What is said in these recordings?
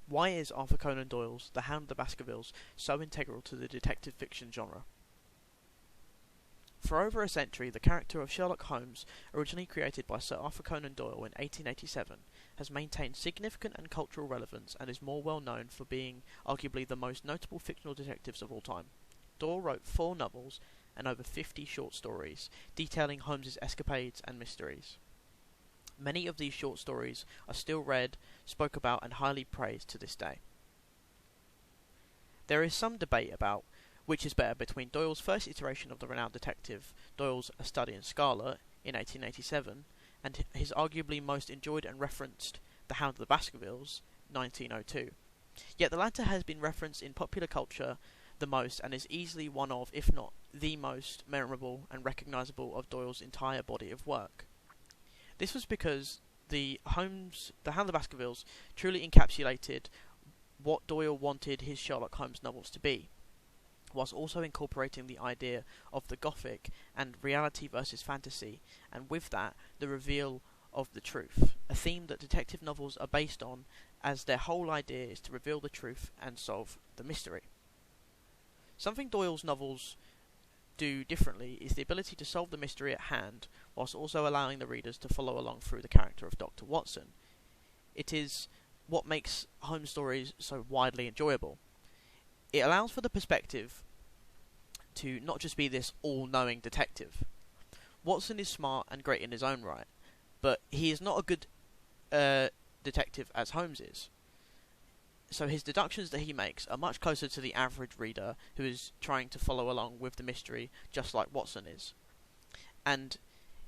Why is Arthur Conan Doyle's The Hound of the Baskervilles so integral to the detective fiction genre? For over a century, the character of Sherlock Holmes, originally created by Sir Arthur Conan Doyle in 1887, has maintained significant and cultural relevance and is more well known for being arguably the most notable fictional detectives of all time. Doyle wrote 4 novels and over 50 short stories, detailing Holmes's escapades and mysteries. Many of these short stories are still read, spoke about, and highly praised to this day. There is some debate about which is better between Doyle's first iteration of the renowned detective, Doyle's A Study in Scarlet, in 1887, and his arguably most enjoyed and referenced The Hound of the Baskervilles, 1902. Yet the latter has been referenced in popular culture the most and is easily one of, if not the most memorable and recognisable of Doyle's entire body of work. This was because The Hound of the Baskervilles truly encapsulated what Doyle wanted his Sherlock Holmes novels to be, whilst also incorporating the idea of the Gothic and reality versus fantasy, and with that, the reveal of the truth, a theme that detective novels are based on, as their whole idea is to reveal the truth and solve the mystery. Something Doyle's novels do differently is the ability to solve the mystery at hand, whilst also allowing the readers to follow along through the character of Dr. Watson. It is what makes Holmes stories so widely enjoyable. It allows for the perspective to not just be this all-knowing detective. Watson is smart and great in his own right, but he is not a good detective as Holmes is. So his deductions that he makes are much closer to the average reader who is trying to follow along with the mystery just like Watson is. And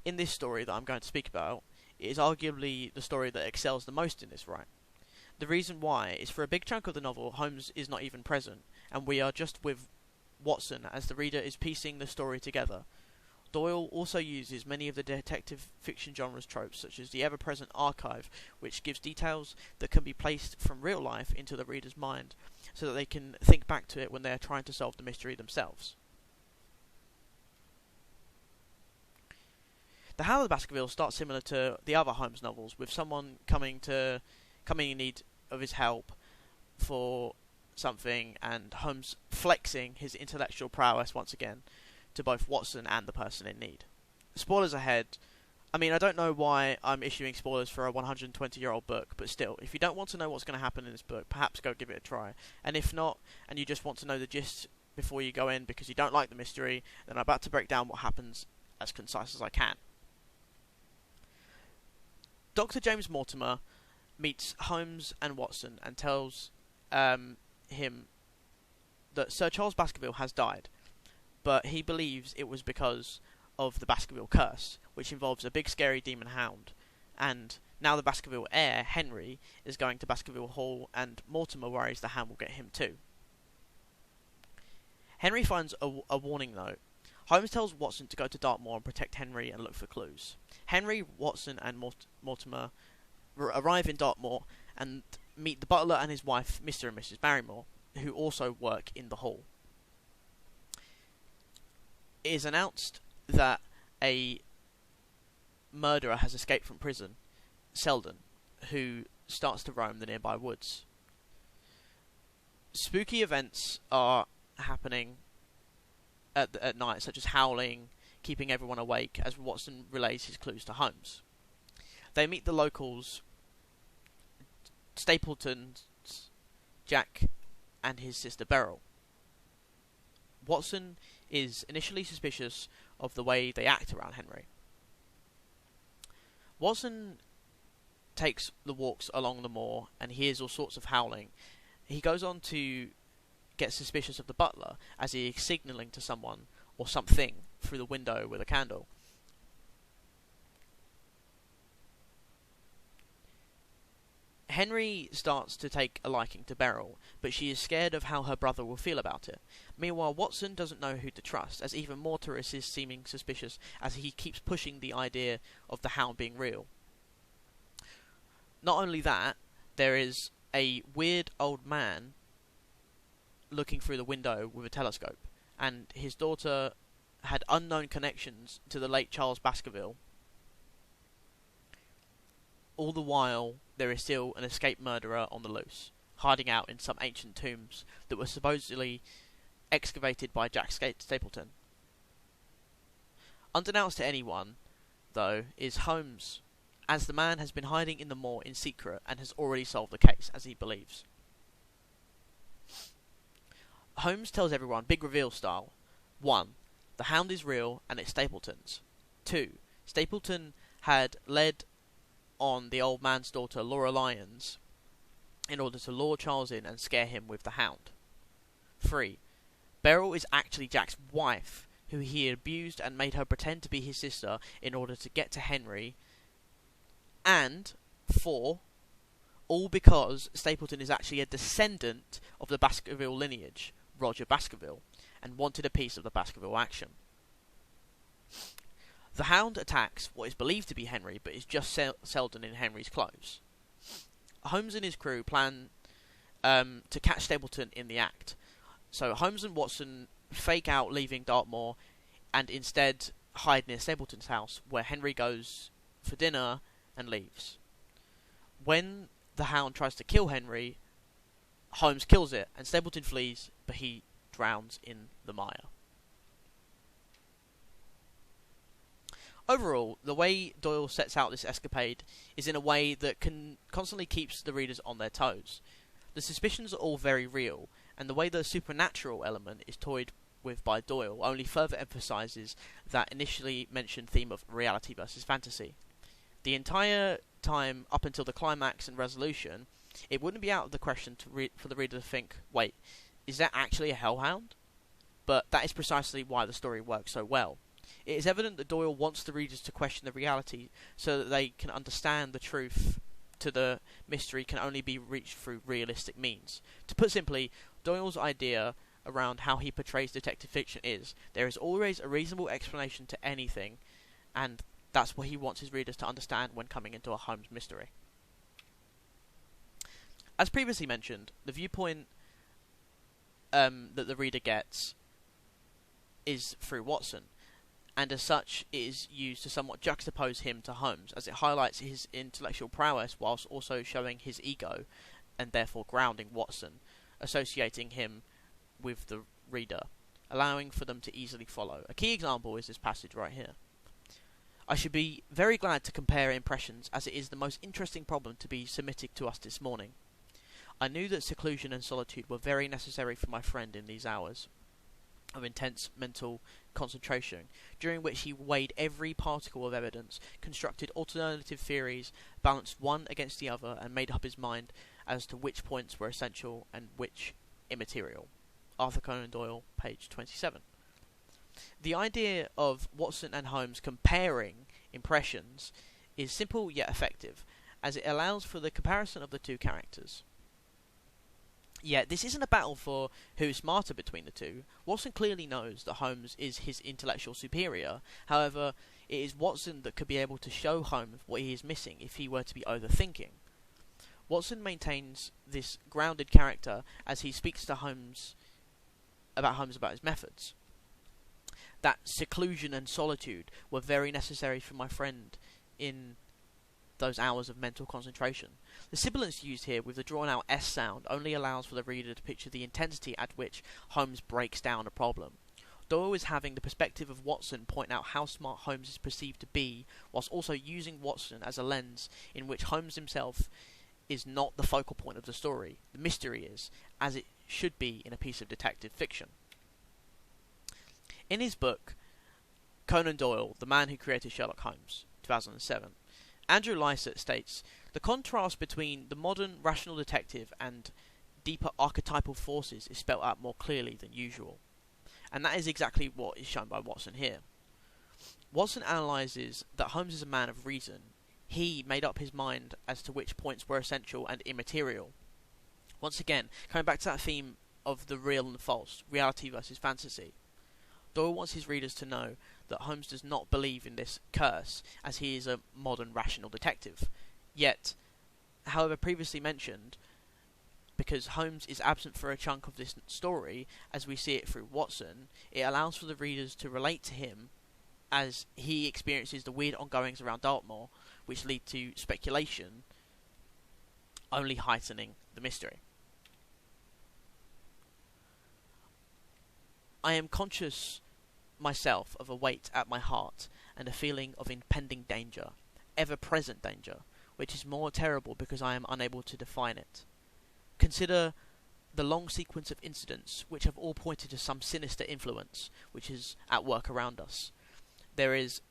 in this story that I'm going to speak about, it is arguably the story that excels the most in this right. The reason why is for a big chunk of the novel, Holmes is not even present, and we are just with Watson as the reader is piecing the story together. Doyle also uses many of the detective fiction genre's tropes, such as the ever-present archive, which gives details that can be placed from real life into the reader's mind, so that they can think back to it when they are trying to solve the mystery themselves. The Hound of the Baskervilles starts similar to the other Holmes novels, with someone coming in need of his help for something, and Holmes flexing his intellectual prowess once again to both Watson and the person in need. Spoilers ahead. I mean, I don't know why I'm issuing spoilers for a 120-year-old book, but still, if you don't want to know what's going to happen in this book, perhaps go give it a try. And if not, and you just want to know the gist before you go in because you don't like the mystery, then I'm about to break down what happens as concise as I can. Dr. James Mortimer meets Holmes and Watson and tells him that Sir Charles Baskerville has died, but he believes it was because of the Baskerville curse, which involves a big scary demon hound, and now the Baskerville heir, Henry, is going to Baskerville Hall, and Mortimer worries the hound will get him too. Henry finds a warning note. Holmes tells Watson to go to Dartmoor and protect Henry and look for clues. Henry, Watson and Mortimer arrive in Dartmoor and meet the butler and his wife, Mr. and Mrs. Barrymore, who also work in the hall. It is announced that a murderer has escaped from prison, Selden, who starts to roam the nearby woods. Spooky events are happening at night, such as howling, keeping everyone awake, as Watson relays his clues to Holmes. They meet the locals, Stapleton's Jack and his sister Beryl. Watson is initially suspicious of the way they act around Henry. Watson takes the walks along the moor and hears all sorts of howling. He goes on to get suspicious of the butler as he is signalling to someone or something through the window with a candle. Henry starts to take a liking to Beryl, but she is scared of how her brother will feel about it. Meanwhile, Watson doesn't know who to trust, as even Mortimer is seeming suspicious as he keeps pushing the idea of the hound being real. Not only that, there is a weird old man looking through the window with a telescope, and his daughter had unknown connections to the late Charles Baskerville. All the while, there is still an escaped murderer on the loose, hiding out in some ancient tombs that were supposedly excavated by Jack Stapleton. Unbeknownst to anyone, though, is Holmes, as the man has been hiding in the moor in secret and has already solved the case, as he believes. Holmes tells everyone, big reveal style. 1. The Hound is real and it's Stapleton's. 2. Stapleton had led on the old man's daughter, Laura Lyons, in order to lure Charles in and scare him with the Hound. 3. Beryl is actually Jack's wife, who he abused and made her pretend to be his sister in order to get to Henry. And 4. All because Stapleton is actually a descendant of the Baskerville lineage, Roger Baskerville, and wanted a piece of the Baskerville action. The Hound attacks what is believed to be Henry, but is just Selden in Henry's clothes. Holmes and his crew plan to catch Stapleton in the act. So Holmes and Watson fake out leaving Dartmoor and instead hide near Stapleton's house, where Henry goes for dinner and leaves. When the Hound tries to kill Henry, Holmes kills it, and Stapleton flees, but he drowns in the mire. Overall, the way Doyle sets out this escapade is in a way that constantly keeps the readers on their toes. The suspicions are all very real, and the way the supernatural element is toyed with by Doyle only further emphasises that initially mentioned theme of reality versus fantasy. The entire time up until the climax and resolution, it wouldn't be out of the question for the reader to think, wait, is that actually a hellhound? But that is precisely why the story works so well. It is evident that Doyle wants the readers to question the reality so that they can understand the truth to the mystery can only be reached through realistic means. To put simply, Doyle's idea around how he portrays detective fiction is, there is always a reasonable explanation to anything, and that's what he wants his readers to understand when coming into a Holmes mystery. As previously mentioned, the viewpoint that the reader gets is through Watson, and as such it is used to somewhat juxtapose him to Holmes, as it highlights his intellectual prowess whilst also showing his ego, and therefore grounding Watson, associating him with the reader, allowing for them to easily follow. A key example is this passage right here. I should be very glad to compare impressions, as it is the most interesting problem to be submitted to us this morning. I knew that seclusion and solitude were very necessary for my friend in these hours of intense mental concentration, during which he weighed every particle of evidence, constructed alternative theories, balanced one against the other, and made up his mind as to which points were essential and which immaterial. Arthur Conan Doyle, page 27. The idea of Watson and Holmes comparing impressions is simple yet effective, as it allows for the comparison of the two characters. Yet, this isn't a battle for who is smarter between the two. Watson clearly knows that Holmes is his intellectual superior. However, it is Watson that could be able to show Holmes what he is missing if he were to be overthinking. Watson maintains this grounded character as he speaks to Holmes about his methods. That seclusion and solitude were very necessary for my friend in those hours of mental concentration. The sibilance used here with the drawn-out S sound only allows for the reader to picture the intensity at which Holmes breaks down a problem. Doyle is having the perspective of Watson point out how smart Holmes is perceived to be, whilst also using Watson as a lens in which Holmes himself is not the focal point of the story. The mystery is, as it should be in a piece of detective fiction. In his book, Conan Doyle, the man who created Sherlock Holmes, 2007, Andrew Lysett states, the contrast between the modern rational detective and deeper archetypal forces is spelt out more clearly than usual. And that is exactly what is shown by Watson here. Watson analyses that Holmes is a man of reason. He made up his mind as to which points were essential and immaterial. Once again, coming back to that theme of the real and false, reality versus fantasy. Doyle wants his readers to know that Holmes does not believe in this curse, as he is a modern rational detective. Yet, however previously mentioned, because Holmes is absent for a chunk of this story, as we see it through Watson, it allows for the readers to relate to him as he experiences the weird ongoings around Dartmoor, which lead to speculation, only heightening the mystery. I am conscious myself of a weight at my heart and a feeling of impending danger, ever-present danger, which is more terrible because I am unable to define it. Consider the long sequence of incidents which have all pointed to some sinister influence which is at work around us. There is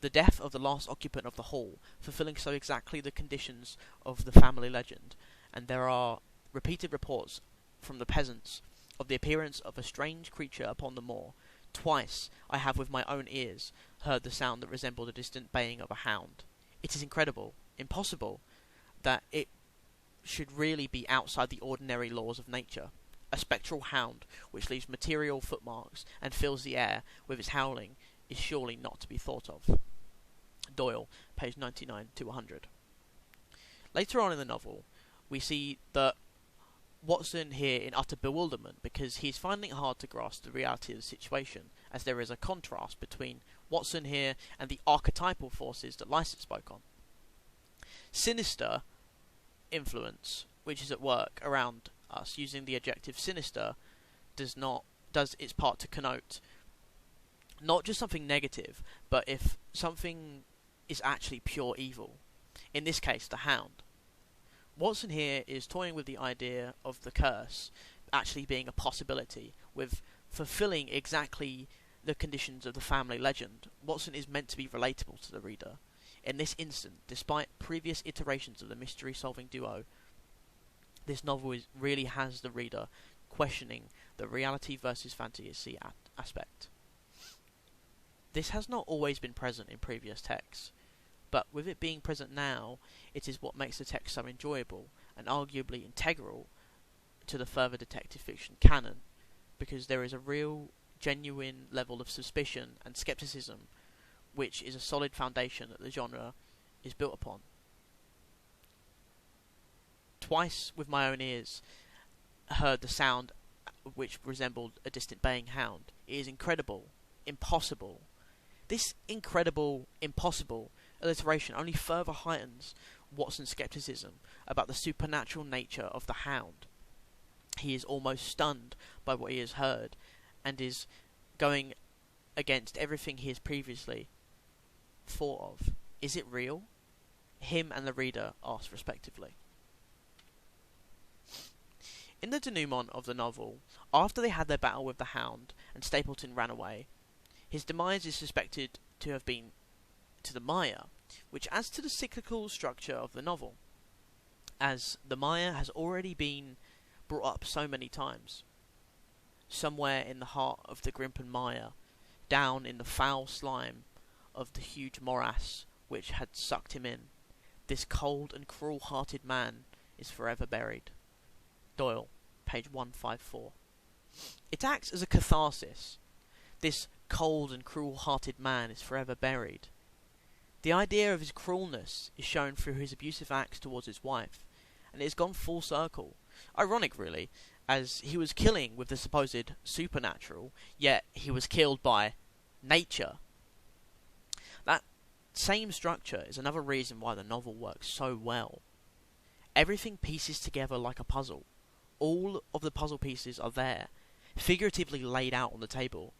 the death of the last occupant of the hall, fulfilling so exactly the conditions of the family legend, and there are repeated reports from the peasants of the appearance of a strange creature upon the moor. Twice I have with my own ears heard the sound that resembled the distant baying of a hound. It is incredible, impossible, that it should really be outside the ordinary laws of nature. A spectral hound which leaves material footmarks and fills the air with its howling is surely not to be thought of. Doyle, page 99 to 100. Later on in the novel, we see that Watson here in utter bewilderment because he is finding it hard to grasp the reality of the situation, as there is a contrast between Watson here and the archetypal forces that Lycett spoke on. Sinister influence, which is at work around us, using the adjective sinister, does its part to connote not just something negative, but if something is actually pure evil. In this case, the Hound. Watson here is toying with the idea of the curse actually being a possibility, with fulfilling exactly the conditions of the family legend. Watson is meant to be relatable to the reader. In this instant, despite previous iterations of the mystery-solving duo, this novel really has the reader questioning the reality versus fantasy aspect. This has not always been present in previous texts, but with it being present now, it is what makes the text so enjoyable and arguably integral to the further detective fiction canon, because there is a real, genuine level of suspicion and skepticism which is a solid foundation that the genre is built upon. Twice with my own ears heard the sound which resembled a distant baying hound. It is incredible, impossible. This incredible, impossible alliteration only further heightens Watson's skepticism about the supernatural nature of the Hound. He is almost stunned by what he has heard, and is going against everything he has previously thought of. Is it real? Him and the reader ask respectively. In the denouement of the novel, after they had their battle with the Hound and Stapleton ran away, his demise is suspected to have been to the mire, which adds to the cyclical structure of the novel, as the mire has already been brought up so many times. Somewhere in the heart of the Grimpen mire, down in the foul slime of the huge morass which had sucked him in, this cold and cruel-hearted man is forever buried. Doyle, page 154. It acts as a catharsis. This cold and cruel-hearted man is forever buried. The idea of his cruelness is shown through his abusive acts towards his wife, and it has gone full circle. Ironic, really, as he was killing with the supposed supernatural, yet he was killed by nature. That same structure is another reason why the novel works so well. Everything pieces together like a puzzle. All of the puzzle pieces are there, figuratively laid out on the table.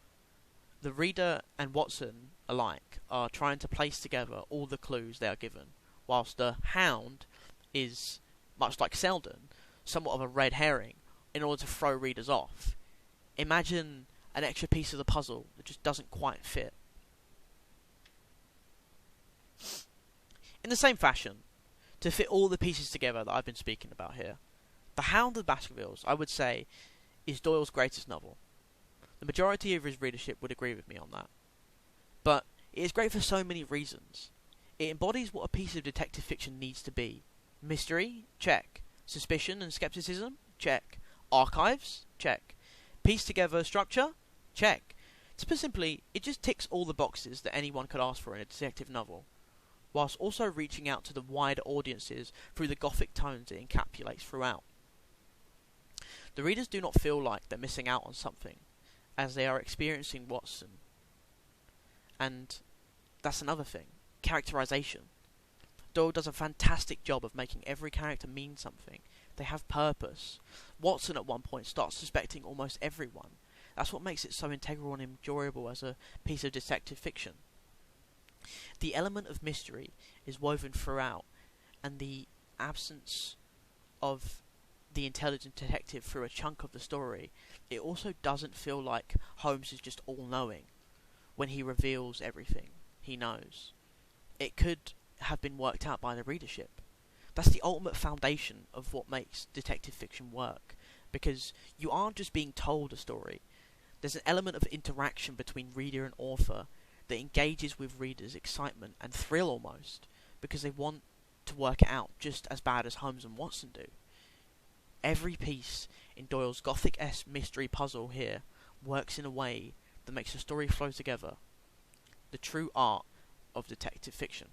The reader and Watson alike are trying to place together all the clues they are given, whilst the Hound is, much like Selden, somewhat of a red herring in order to throw readers off. Imagine an extra piece of the puzzle that just doesn't quite fit. In the same fashion, to fit all the pieces together that I've been speaking about here, The Hound of the Baskervilles, I would say, is Doyle's greatest novel. The majority of his readership would agree with me on that. But it is great for so many reasons. It embodies what a piece of detective fiction needs to be. Mystery? Check. Suspicion and skepticism? Check. Archives? Check. Piece together structure? Check. To put simply, it just ticks all the boxes that anyone could ask for in a detective novel, whilst also reaching out to the wider audiences through the gothic tones it encapsulates throughout. The readers do not feel like they're missing out on something, as they are experiencing Watson. And that's another thing. Characterization. Doyle does a fantastic job of making every character mean something. They have purpose. Watson at one point starts suspecting almost everyone. That's what makes it so integral and enjoyable as a piece of detective fiction. The element of mystery is woven throughout, and the absence of the intelligent detective through a chunk of the story, it also doesn't feel like Holmes is just all-knowing when he reveals everything he knows. It could have been worked out by the readership. That's the ultimate foundation of what makes detective fiction work, because you aren't just being told a story. There's an element of interaction between reader and author that engages with readers' excitement and thrill almost, because they want to work it out just as bad as Holmes and Watson do. Every piece in Doyle's Gothic-esque mystery puzzle here works in a way that makes the story flow together. The true art of detective fiction.